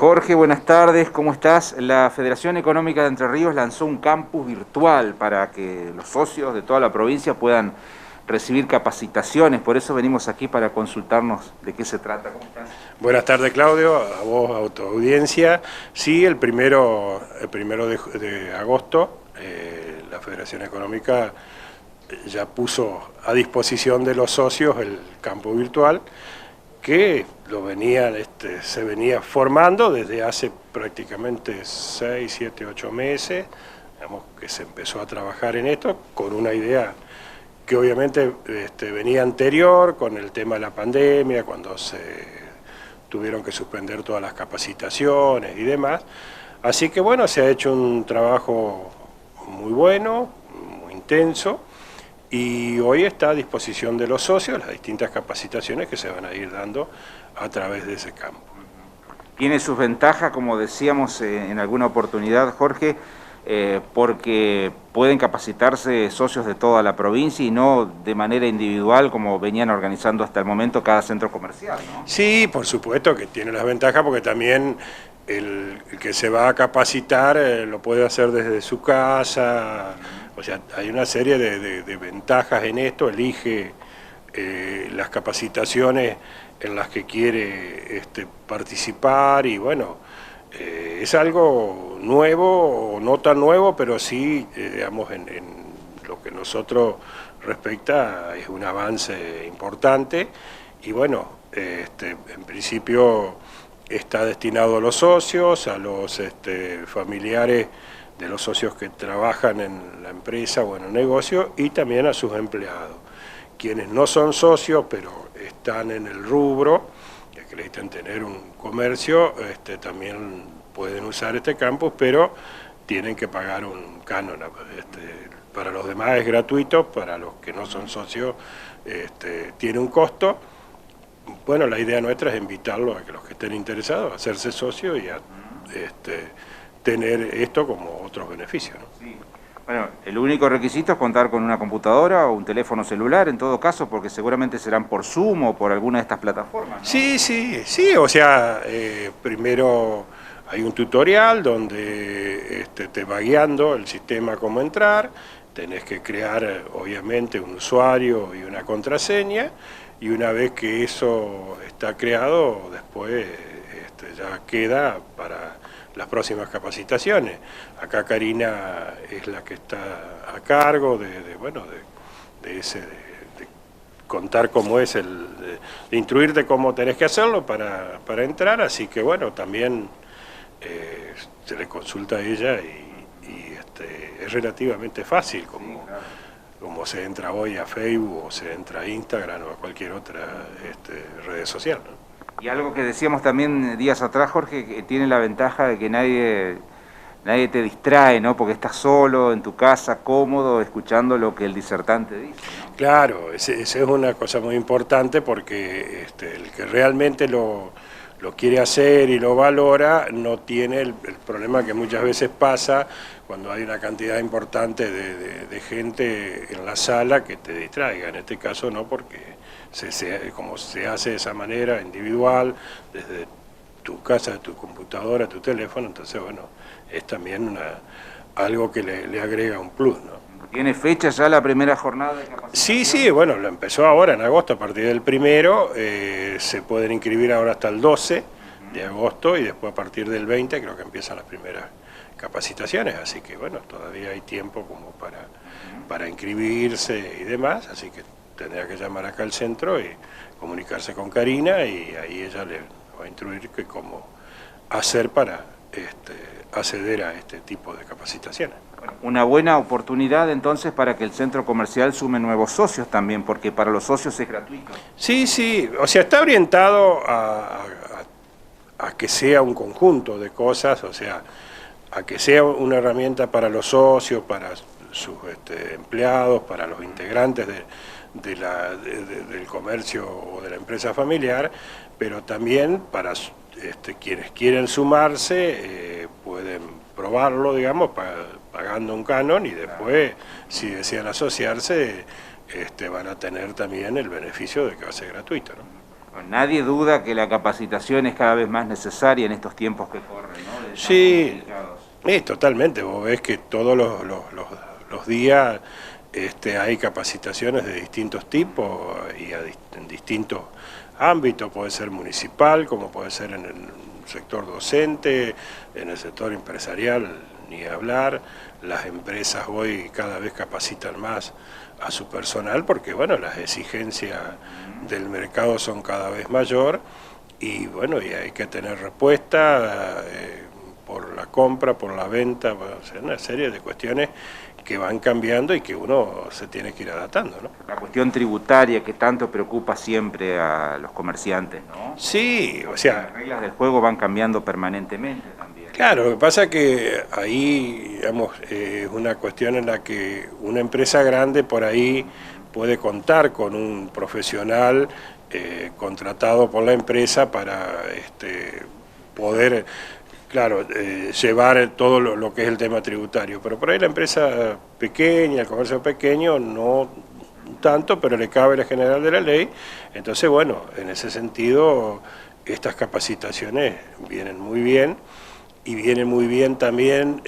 Jorge, buenas tardes, ¿cómo estás? La Federación Económica de Entre Ríos lanzó un campus virtual para que los socios de toda la provincia puedan recibir capacitaciones, por eso venimos aquí para consultarnos de qué se trata. ¿Cómo estás? Buenas tardes, Claudio, a vos, a tu audiencia. Sí, el primero de agosto, la Federación Económica ya puso a disposición de los socios el campo virtual, que se venía formando desde hace prácticamente 6, 7, 8 meses, digamos, que se empezó a trabajar en esto con una idea que obviamente venía anterior con el tema de la pandemia, cuando se tuvieron que suspender todas las capacitaciones y demás. Así que bueno, se ha hecho un trabajo muy bueno, muy intenso, y hoy está a disposición de los socios las distintas capacitaciones que se van a ir dando a través de ese campo. Tiene sus ventajas, como decíamos en alguna oportunidad, Jorge, porque pueden capacitarse socios de toda la provincia y no de manera individual como venían organizando hasta el momento cada centro comercial, ¿no? Sí, por supuesto que tiene las ventajas, porque también el que se va a capacitar lo puede hacer desde su casa. O sea, hay una serie de ventajas en esto, elige las capacitaciones en las que quiere participar, y bueno, es algo nuevo, o no tan nuevo, pero sí, digamos, en lo que nosotros respecta, es un avance importante. Y bueno, en principio está destinado a los socios, a los familiares de los socios que trabajan en la empresa o en el negocio, y también a sus empleados. Quienes no son socios, pero están en el rubro, que acreditan tener un comercio, también pueden usar este campus, pero tienen que pagar un canon. Para los demás es gratuito, para los que no son socios tiene un costo. Bueno, la idea nuestra es invitarlos a que los que estén interesados a hacerse socios y a tener esto como otros beneficios, ¿no? Sí. Bueno, el único requisito es contar con una computadora o un teléfono celular, en todo caso, porque seguramente serán por Zoom o por alguna de estas plataformas, ¿no? Sí, o sea, primero hay un tutorial donde te va guiando el sistema cómo entrar, tenés que crear obviamente un usuario y una contraseña, y una vez que eso está creado, después ya queda para las próximas capacitaciones. Acá Karina es la que está a cargo de contar cómo es de instruirte cómo tenés que hacerlo para entrar, así que bueno, también se le consulta a ella, y es relativamente fácil, como, Sí, claro, como se entra hoy a Facebook, o se entra a Instagram o a cualquier otra red social, ¿no? Y algo que decíamos también días atrás, Jorge, que tiene la ventaja de que nadie te distrae, ¿no? Porque estás solo, en tu casa, cómodo, escuchando lo que el disertante dice, ¿no? Claro, esa es una cosa muy importante, porque el que realmente lo quiere hacer y lo valora no tiene el problema que muchas veces pasa cuando hay una cantidad importante de gente en la sala que te distraiga. En este caso no, porque como se hace de esa manera individual, desde tu casa, tu computadora, tu teléfono, entonces bueno, es también algo que le agrega un plus, ¿no? ¿Tiene fecha ya la primera jornada de capacitación? Sí, bueno, lo empezó ahora en agosto, a partir del 1, se pueden inscribir ahora hasta el 12 de agosto, y después a partir del 20 creo que empiezan las primeras capacitaciones, así que bueno, todavía hay tiempo como para inscribirse y demás, así que tendrá que llamar acá al centro y comunicarse con Karina, y ahí ella le va a instruir que cómo hacer para acceder a este tipo de capacitaciones. Una buena oportunidad entonces para que el centro comercial sume nuevos socios también, porque para los socios es gratuito. Sí, o sea, está orientado a que sea un conjunto de cosas, o sea, a que sea una herramienta para los socios, para sus empleados, para los integrantes del comercio o de la empresa familiar, pero también para quienes quieren sumarse, pueden probarlo, digamos, pagando un canon, y después, si desean asociarse, van a tener también el beneficio de que va a ser gratuito, ¿no? Nadie duda que la capacitación es cada vez más necesaria en estos tiempos que corren, ¿no? Sí, totalmente. Vos ves que todos los días hay capacitaciones de distintos tipos y en distintos ámbitos. Puede ser municipal, como puede ser en el sector docente, en el sector empresarial, ni hablar. Las empresas hoy cada vez capacitan más a su personal porque, bueno, las exigencias del mercado son cada vez mayor y, bueno, y hay que tener respuesta por la compra, por la venta, o sea, una serie de cuestiones que van cambiando y que uno se tiene que ir adaptando, ¿no? La cuestión tributaria que tanto preocupa siempre a los comerciantes, ¿no? Sí, o sea... Las reglas del juego van cambiando permanentemente también. Claro, lo que pasa es que ahí, digamos, es una cuestión en la que una empresa grande por ahí puede contar con un profesional contratado por la empresa para poder, claro, llevar todo lo que es el tema tributario. Pero por ahí la empresa pequeña, el comercio pequeño, no tanto, pero le cabe la general de la ley. Entonces, bueno, en ese sentido, estas capacitaciones vienen muy bien. Y viene muy bien también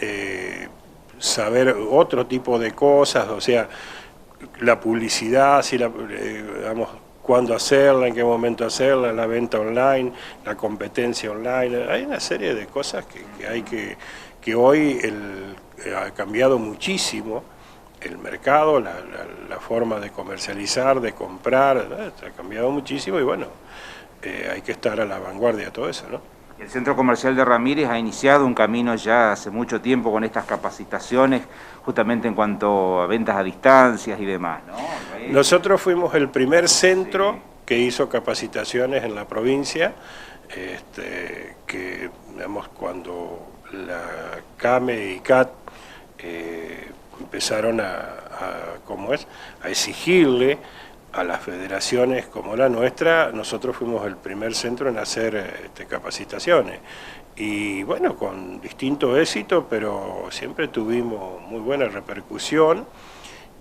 saber otro tipo de cosas, o sea, la publicidad, si digamos, cuándo hacerla, en qué momento hacerla, la venta online, la competencia online. Hay una serie de cosas que hay que hoy ha cambiado muchísimo el mercado, la forma de comercializar, de comprar, ¿no? Ha cambiado muchísimo y bueno, hay que estar a la vanguardia de todo eso, ¿no? El Centro Comercial de Ramírez ha iniciado un camino ya hace mucho tiempo con estas capacitaciones, justamente en cuanto a ventas a distancias y demás, ¿no? Nosotros fuimos el primer centro que hizo capacitaciones en la provincia, que, digamos, cuando la CAME y CAT empezaron a exigirle a las federaciones como la nuestra, nosotros fuimos el primer centro en hacer capacitaciones. Y bueno, con distinto éxito, pero siempre tuvimos muy buena repercusión.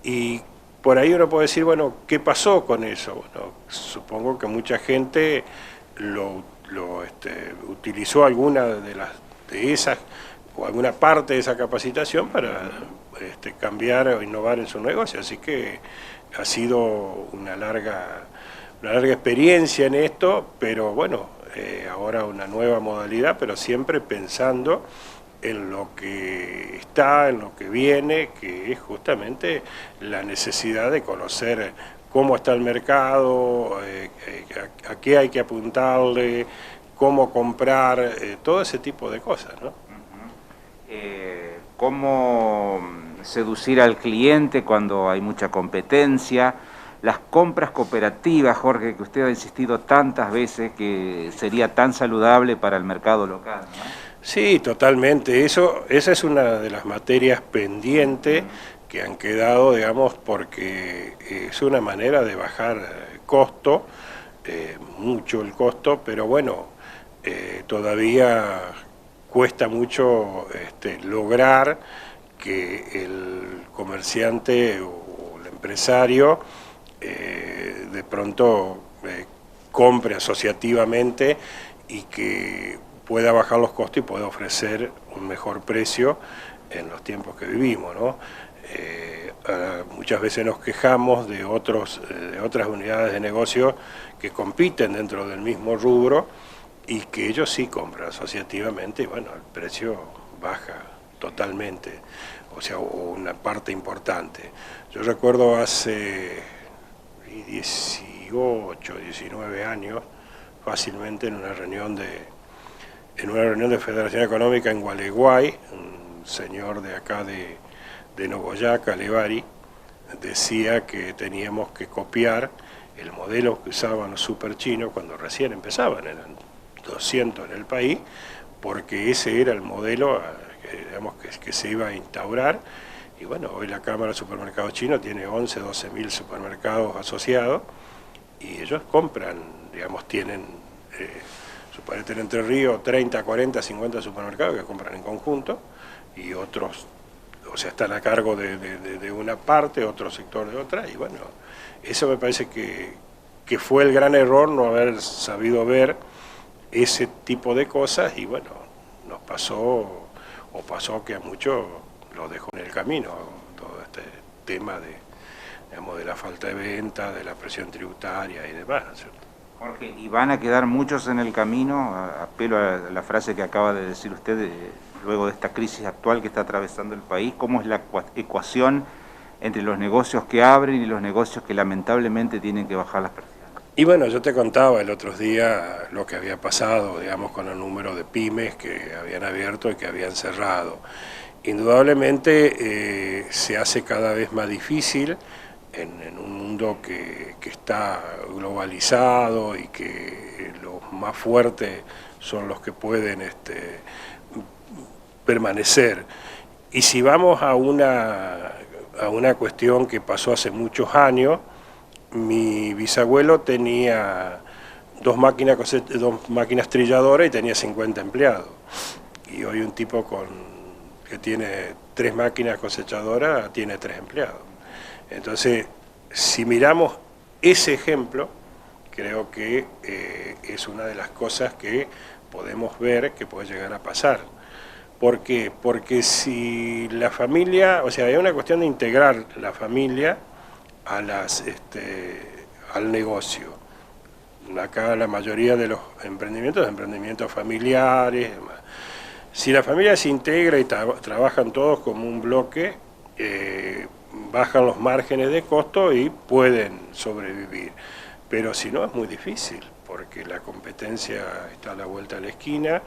Y por ahí uno puede decir, bueno, ¿qué pasó con eso? Bueno, supongo que mucha gente utilizó alguna de esas o alguna parte de esa capacitación para cambiar o innovar en su negocio. Así que ha sido una larga experiencia en esto, pero bueno, ahora una nueva modalidad, pero siempre pensando en lo que está, en lo que viene, que es justamente la necesidad de conocer cómo está el mercado, a qué hay que apuntarle, cómo comprar, todo ese tipo de cosas, ¿no? Cómo seducir al cliente cuando hay mucha competencia, las compras cooperativas, Jorge, que usted ha insistido tantas veces que sería tan saludable para el mercado local, ¿no? Sí, totalmente. Esa es una de las materias pendientes que han quedado, digamos, porque es una manera de bajar costo, mucho el costo, pero bueno, todavía cuesta mucho lograr que el comerciante o el empresario de pronto compre asociativamente y que pueda bajar los costos y pueda ofrecer un mejor precio en los tiempos que vivimos, ¿no? Muchas veces nos quejamos de otras unidades de negocio que compiten dentro del mismo rubro y que ellos sí compran asociativamente y bueno, el precio baja totalmente, o sea, una parte importante. Yo recuerdo hace 18, 19 años, fácilmente en una reunión de Federación Económica en Gualeguay, un señor de acá de Nogoyá, Levari, decía que teníamos que copiar el modelo que usaban los superchinos cuando recién empezaban, eran 200 en el país, porque ese era el modelo digamos, que se iba a instaurar. Y bueno, hoy la Cámara de Supermercados Chino tiene 11, 12 mil supermercados asociados y ellos compran, digamos, tienen, suponete Entre Ríos, 30, 40, 50 supermercados que compran en conjunto y otros, o sea, están a cargo de una parte, otro sector de otra, y bueno, eso me parece que que fue el gran error no haber sabido ver ese tipo de cosas, y bueno, nos pasó, o pasó que a muchos lo dejó en el camino, todo este tema de, digamos, de la falta de venta, de la presión tributaria y demás, ¿no es cierto? Jorge, ¿y van a quedar muchos en el camino? Apelo a la frase que acaba de decir usted, luego de esta crisis actual que está atravesando el país, ¿cómo es la ecuación entre los negocios que abren y los negocios que lamentablemente tienen que bajar las persianas? Y bueno, yo te contaba el otro día lo que había pasado, digamos, con el número de pymes que habían abierto y que habían cerrado. Indudablemente se hace cada vez más difícil en un mundo que está globalizado y que los más fuertes son los que pueden permanecer. Y si vamos a una cuestión que pasó hace muchos años, mi bisabuelo tenía dos máquinas trilladoras y tenía 50 empleados. Y hoy un tipo que tiene 3 máquinas cosechadoras tiene 3 empleados. Entonces, si miramos ese ejemplo, creo que es una de las cosas que podemos ver que puede llegar a pasar. ¿Por qué? Porque si la familia, o sea, hay una cuestión de integrar la familia al negocio. Acá la mayoría de los emprendimientos familiares. Si la familia se integra y trabajan todos como un bloque, bajan los márgenes de costo y pueden sobrevivir. Pero si no, es muy difícil, porque la competencia está a la vuelta de la esquina,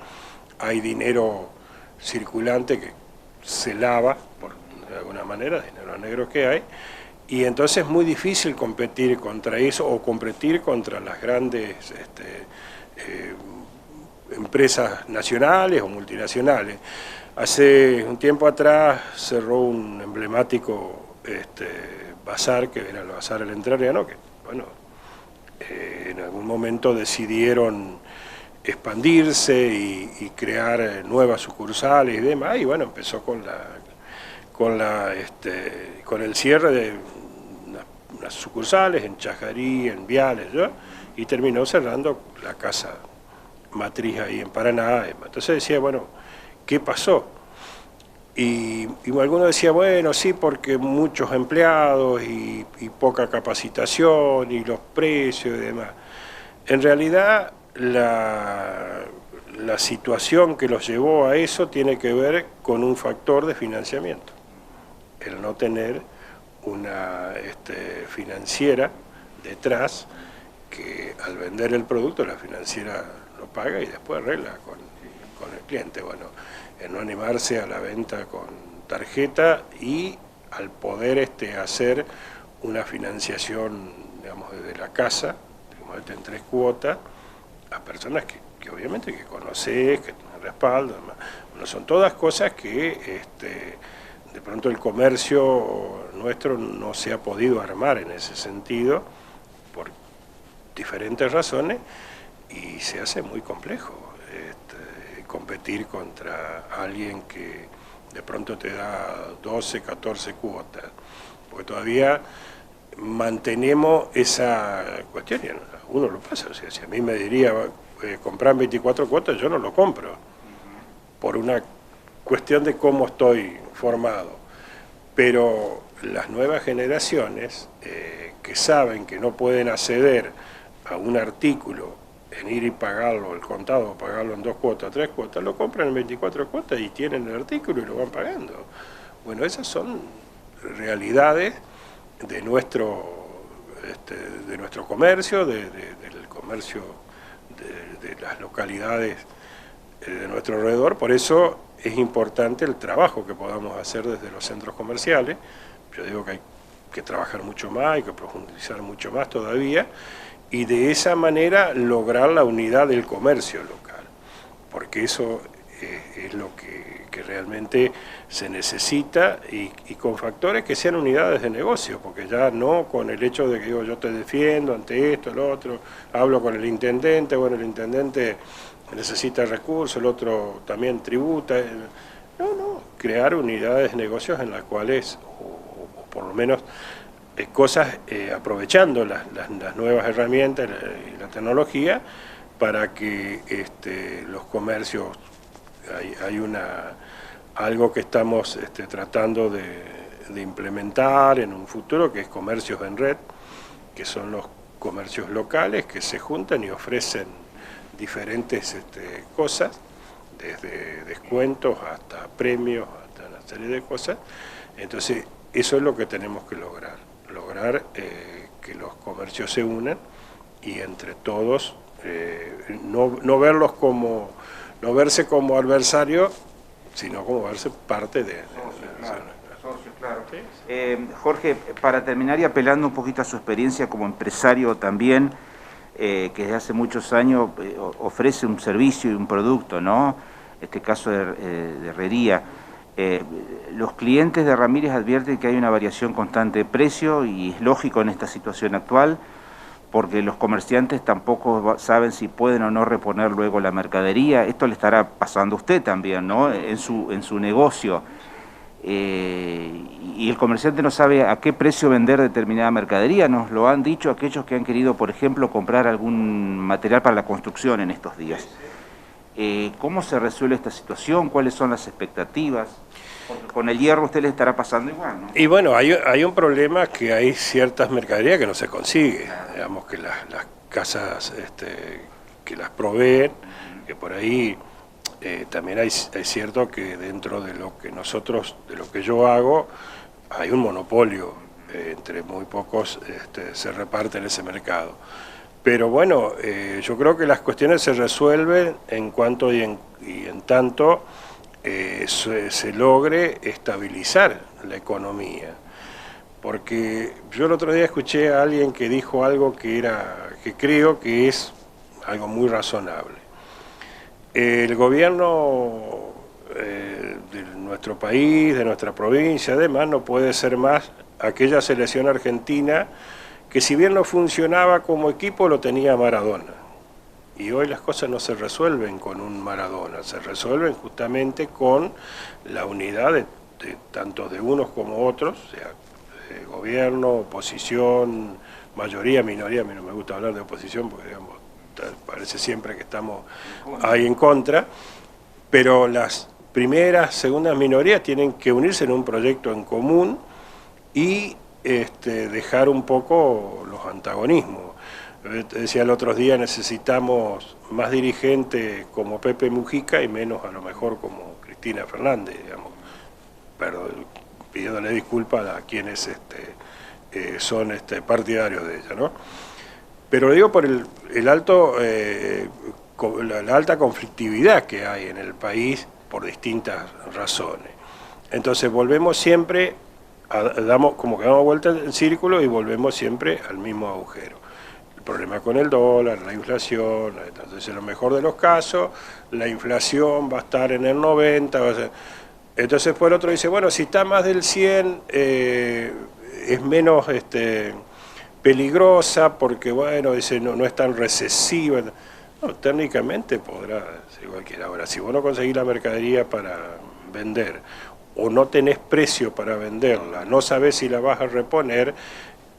hay dinero circulante que se lava, de alguna manera, dinero negro que hay, y entonces es muy difícil competir contra eso o competir contra las grandes empresas nacionales o multinacionales. Hace un tiempo atrás cerró un emblemático bazar, que era el Bazar El Entrerriano, que bueno, en algún momento decidieron expandirse y crear nuevas sucursales y demás, y bueno, empezó con el cierre de unas sucursales en Chajarí, en Viales, ¿no? Y terminó cerrando la casa matriz ahí en Paraná. Entonces decía, bueno, ¿qué pasó? Y alguno decía, bueno, sí, porque muchos empleados y poca capacitación y los precios y demás. En realidad, la situación que los llevó a eso tiene que ver con un factor de financiamiento. El no tener una financiera detrás que al vender el producto la financiera lo paga y después arregla con el cliente. Bueno, el no animarse a la venta con tarjeta y al poder hacer una financiación, digamos, desde la casa, digamos, en 3 cuotas, a personas que obviamente que conoces, que tienen respaldo, además. Bueno, son todas cosas que de pronto el comercio nuestro no se ha podido armar en ese sentido por diferentes razones y se hace muy complejo competir contra alguien que de pronto te da 12, 14 cuotas, porque todavía mantenemos esa cuestión y uno lo pasa. O sea, si a mí me diría comprar 24 cuotas, yo no lo compro por una cuestión de cómo estoy formado, pero las nuevas generaciones que saben que no pueden acceder a un artículo en ir y pagarlo, el contado, pagarlo en 2 cuotas, 3 cuotas, lo compran en 24 cuotas y tienen el artículo y lo van pagando. Bueno, esas son realidades de nuestro comercio, del comercio de las localidades de nuestro alrededor. Por eso es importante el trabajo que podamos hacer desde los centros comerciales. Yo digo que hay que trabajar mucho más, hay que profundizar mucho más todavía, y de esa manera lograr la unidad del comercio local, porque eso es lo que realmente se necesita, y con factores que sean unidades de negocio, porque ya no con el hecho de que digo, yo te defiendo ante esto, el otro, hablo con el intendente, bueno, el intendente necesita recursos, el otro también tributa. No, crear unidades de negocios en las cuales, o por lo menos cosas aprovechando las nuevas herramientas y la tecnología para que los comercios, hay algo que estamos tratando de implementar en un futuro, que es comercios en red, que son los comercios locales que se juntan y ofrecen diferentes cosas, desde descuentos hasta premios, hasta una serie de cosas. Entonces, eso es lo que tenemos que lograr que los comercios se unan y entre todos no verse como adversarios, sino como verse parte de claro. Jorge, para terminar y apelando un poquito a su experiencia como empresario también, que desde hace muchos años ofrece un servicio y un producto, ¿no? Este caso de herrería. Los clientes de Ramírez advierten que hay una variación constante de precio y es lógico en esta situación actual porque los comerciantes tampoco saben si pueden o no reponer luego la mercadería. Esto le estará pasando a usted también, ¿no? En su negocio. Y el comerciante no sabe a qué precio vender determinada mercadería. Nos lo han dicho aquellos que han querido, por ejemplo, comprar algún material para la construcción en estos días. ¿Cómo se resuelve esta situación? ¿Cuáles son las expectativas? Porque con el hierro a usted le estará pasando igual, ¿no? Y bueno, hay un problema, que hay ciertas mercaderías que no se consigue. Digamos que las casas que las proveen, que por ahí también es cierto que dentro de lo que yo hago, hay un monopolio, entre muy pocos se reparte en ese mercado. Pero bueno, yo creo que las cuestiones se resuelven en cuanto y en tanto se logre estabilizar la economía. Porque yo el otro día escuché a alguien que dijo algo que creo que es algo muy razonable. El gobierno de nuestro país, de nuestra provincia, además, no puede ser más aquella selección argentina que, si bien no funcionaba como equipo, lo tenía Maradona. Y hoy las cosas no se resuelven con un Maradona, se resuelven justamente con la unidad tanto de unos como otros, o sea, gobierno, oposición, mayoría, minoría. A mí no me gusta hablar de oposición porque, digamos, parece siempre que estamos ahí en contra, pero las primeras, segundas minorías tienen que unirse en un proyecto en común y dejar un poco los antagonismos. Te decía el otro día, necesitamos más dirigentes como Pepe Mujica y menos a lo mejor como Cristina Fernández, digamos, pidiéndole disculpas a quienes son partidarios de ella, ¿no? Pero lo digo por la alta conflictividad que hay en el país por distintas razones. Entonces volvemos siempre, como que damos vuelta en círculo y volvemos siempre al mismo agujero. El problema con el dólar, la inflación, entonces en lo mejor de los casos, la inflación va a estar en el 90, entonces por otro dice, bueno, si está más del 100, es menos peligrosa porque, bueno, dice, no es tan recesiva. No, técnicamente podrá ser cualquiera. Ahora, si vos no conseguís la mercadería para vender o no tenés precio para venderla, no sabés si la vas a reponer,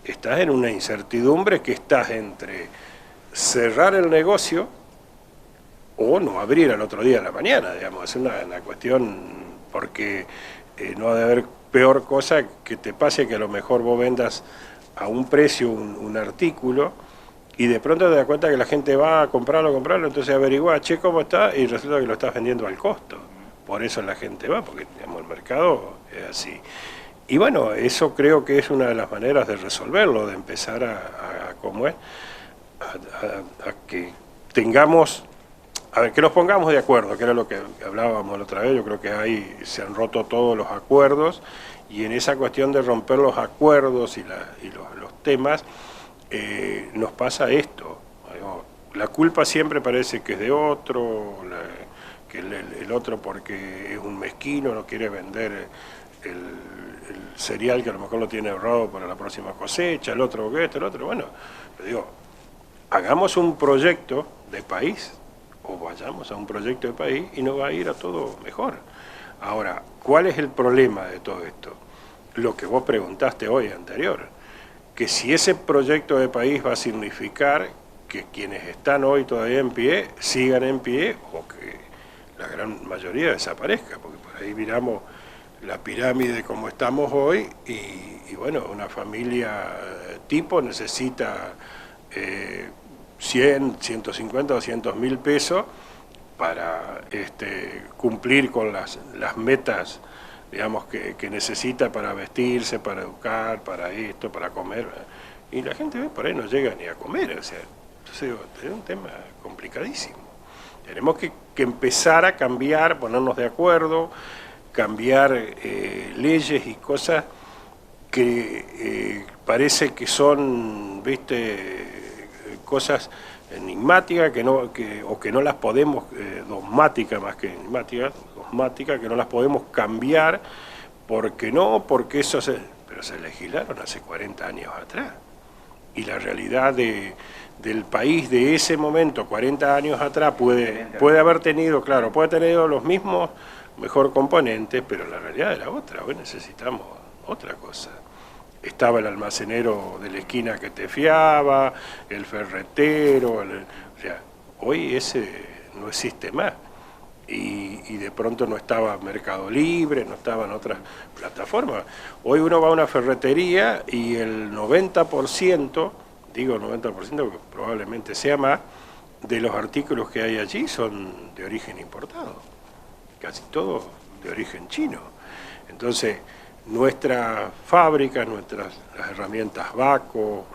estás en una incertidumbre que estás entre cerrar el negocio o no abrir al otro día a la mañana, digamos. Es una cuestión, porque no ha de haber peor cosa que te pase que a lo mejor vos vendas a un precio un artículo y de pronto te das cuenta que la gente va a comprarlo, entonces averigua, che, ¿cómo está? Y resulta que lo estás vendiendo al costo. Por eso la gente va, porque, digamos, el mercado es así. Y bueno, eso creo que es una de las maneras de resolverlo, de empezar a que tengamos, que nos pongamos de acuerdo, que era lo que hablábamos la otra vez. Yo creo que ahí se han roto todos los acuerdos, y en esa cuestión de romper los acuerdos y los temas, nos pasa esto. La culpa siempre parece que es de otro, que el otro porque es un mezquino, no quiere vender el cereal que a lo mejor lo tiene ahorrado para la próxima cosecha, el otro que el otro. Bueno, le digo, hagamos un proyecto de país, o vayamos a un proyecto de país y nos va a ir a todo mejor. Ahora, ¿cuál es el problema de todo esto? Lo que vos preguntaste hoy anterior. que si ese proyecto de país va a significar que quienes están hoy todavía en pie sigan en pie o que la gran mayoría desaparezca, porque por ahí miramos la pirámide como estamos hoy y bueno, una familia tipo necesita 100, 150, 200 mil pesos para cumplir con las metas, digamos, que necesita para vestirse, para educar, para esto, para comer. Y la gente por ahí no llega ni a comer, o sea, entonces es un tema complicadísimo. Tenemos que empezar a cambiar, ponernos de acuerdo, cambiar leyes y cosas que parece que son, cosas enigmáticas o que no las podemos, dogmáticas más que enigmáticas, dogmáticas, que no las podemos cambiar, porque pero se legislaron hace 40 años atrás. Y la realidad del país de ese momento, 40 años atrás, puede haber tenido, claro, puede tener los mismos, mejor componentes, pero la realidad era otra. Hoy necesitamos otra cosa. Estaba el almacenero de la esquina que te fiaba, el ferretero, o sea, hoy ese no existe más. Y de pronto no estaba Mercado Libre, no estaban otras plataformas. Hoy uno va a una ferretería y el 90%, digo 90% porque probablemente sea más, de los artículos que hay allí son de origen importado, casi todos de origen chino. Entonces, nuestras fábricas, las herramientas Baco,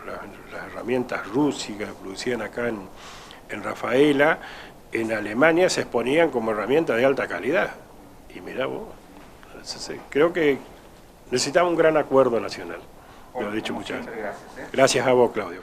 las herramientas Rusi que producían acá en Rafaela, en Alemania se exponían como herramientas de alta calidad. Y mirá vos, creo que necesitamos un gran acuerdo nacional. Lo he dicho muchas veces. Gracias a vos, Claudio.